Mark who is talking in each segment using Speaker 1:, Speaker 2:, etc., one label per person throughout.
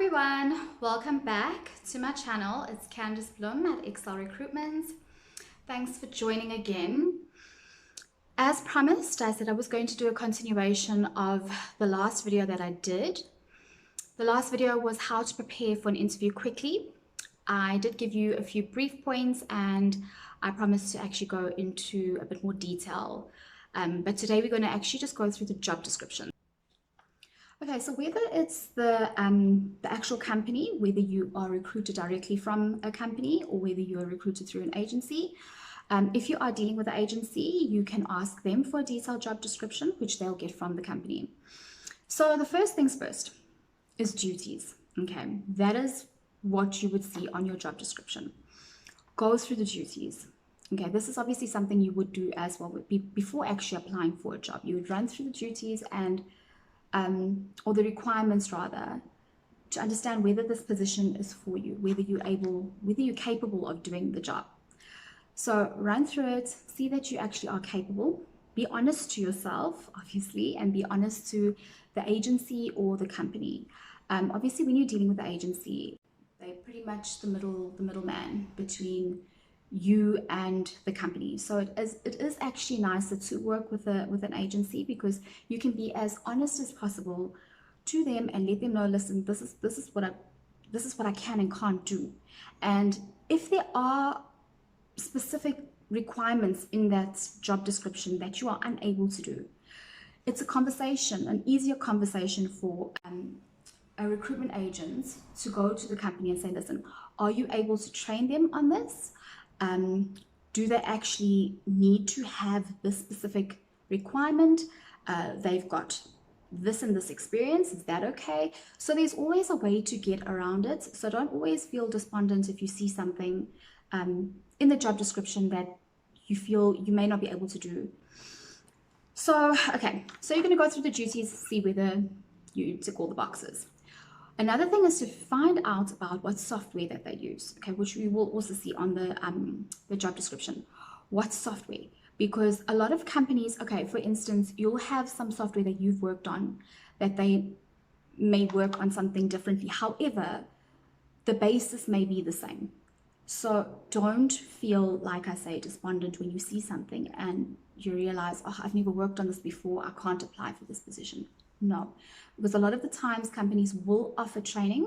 Speaker 1: everyone, welcome back to my channel. It's Candice Bloom at Excel Recruitment. Thanks for joining again. As promised, I said I was going to do a continuation of the last video that I did. The last video was how to prepare for an interview quickly. I did give you a few brief points and I promised to actually go into a bit more detail. But today we're going to actually just go through the job description. Okay, so whether it's the actual company, whether you are recruited directly from a company or whether you are recruited through an agency, if you are dealing with an agency, you can ask them for a detailed job description, which they'll get from the company. So the first things first is duties. Okay, that is what you would see on your job description. Go through the duties. Okay, this is obviously something you would do as well before actually applying for a job. You would run through the duties and or the requirements rather, to understand whether this position is for you, whether you're capable of doing the job. So run through it, see that you actually are capable, be honest to yourself, obviously, and be honest to the agency or the company. Obviously, when you're dealing with the agency, they're pretty much the middleman between you and the company. So it is actually nicer to work with an agency because you can be as honest as possible to them and let them know, listen, this is what I can and can't do. And if there are specific requirements in that job description that you are unable to do, it's a conversation, an easier conversation for a recruitment agent to go to the company and say, listen, are you able to train them on this? Do they actually need to have this specific requirement? They've got this and this experience. Is that okay? So there's always a way to get around it. So don't always feel despondent if you see something in the job description that you feel you may not be able to do. So, okay, so you're going to go through the duties, see whether you tick all the boxes. Another thing is to find out about what software that they use, okay, which we will also see on the job description. What software? Because a lot of companies, okay, for instance, you'll have some software that you've worked on that they may work on something differently. However, the basis may be the same. So don't feel, like I say, despondent when you see something and you realize, oh, I've never worked on this before, I can't apply for this position. No, because a lot of the times companies will offer training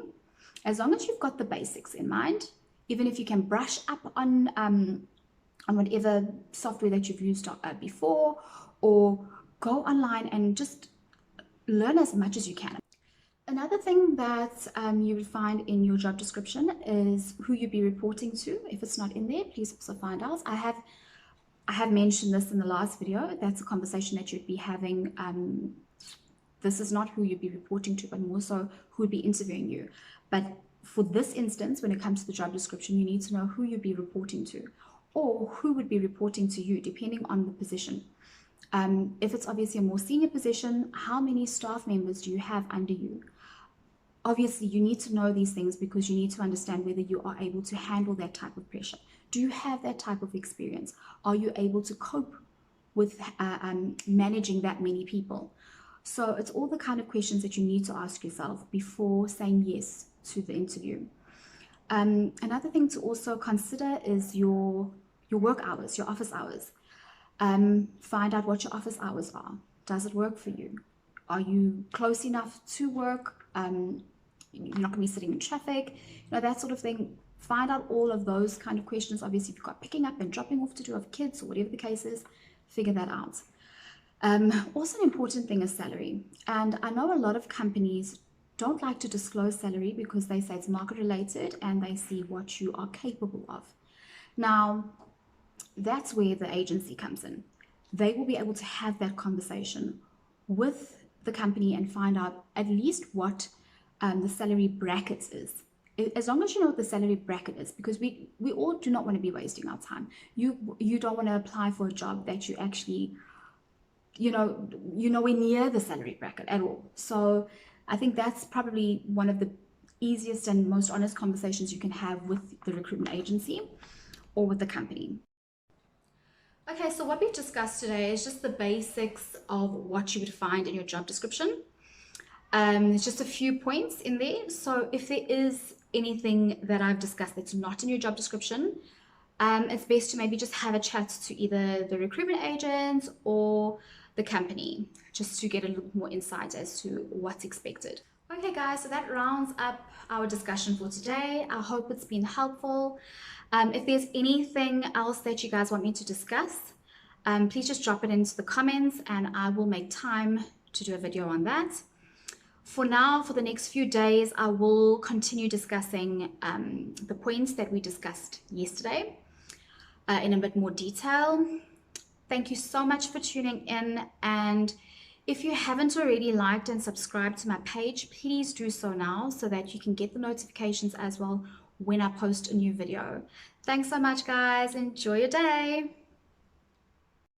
Speaker 1: as long as you've got the basics in mind. Even if you can brush up on whatever software that you've used before, or go online and just learn as much as you can. Another thing that you would find in your job description is who you'd be reporting to. If it's not in there, please also find out. I have mentioned this in the last video. That's a conversation that you'd be having. This is not who you'd be reporting to, but more so who would be interviewing you. But for this instance, when it comes to the job description, you need to know who you'd be reporting to or who would be reporting to you, depending on the position. If it's obviously a more senior position, how many staff members do you have under you? Obviously, you need to know these things because you need to understand whether you are able to handle that type of pressure. Do you have that type of experience? Are you able to cope with managing that many people? So it's all the kind of questions that you need to ask yourself before saying yes to the interview. Another thing to also consider is your work hours, your office hours. Find out what your office hours are. Does it work for you? Are you close enough to work? You're not going to be sitting in traffic, that sort of thing. Find out all of those kind of questions. Obviously, if you've got picking up and dropping off to do of kids or whatever the case is, figure that out. Also, an important thing is salary. And I know a lot of companies don't like to disclose salary because they say it's market related and they see what you are capable of. Now, that's where the agency comes in. They will be able to have that conversation with the company and find out at least what the salary bracket is. As long as you know what the salary bracket is, because we all do not want to be wasting our time. You don't want to apply for a job that you actually you're nowhere near the salary bracket at all. So I think that's probably one of the easiest and most honest conversations you can have with the recruitment agency or with the company. Okay, so what we've discussed today is just the basics of what you would find in your job description. There's just a few points in there. So if there is anything that I've discussed that's not in your job description, it's best to maybe just have a chat to either the recruitment agent or the company, just to get a little more insight as to what's expected. Okay guys, so that rounds up our discussion for today. I hope it's been helpful. If there's anything else that you guys want me to discuss, please just drop it into the comments and I will make time to do a video on that. For now, for the next few days, I will continue discussing the points that we discussed yesterday in a bit more detail. Thank you so much for tuning in, and if you haven't already liked and subscribed to my page, please do so now so that you can get the notifications as well when I post a new video. Thanks so much guys, enjoy your day.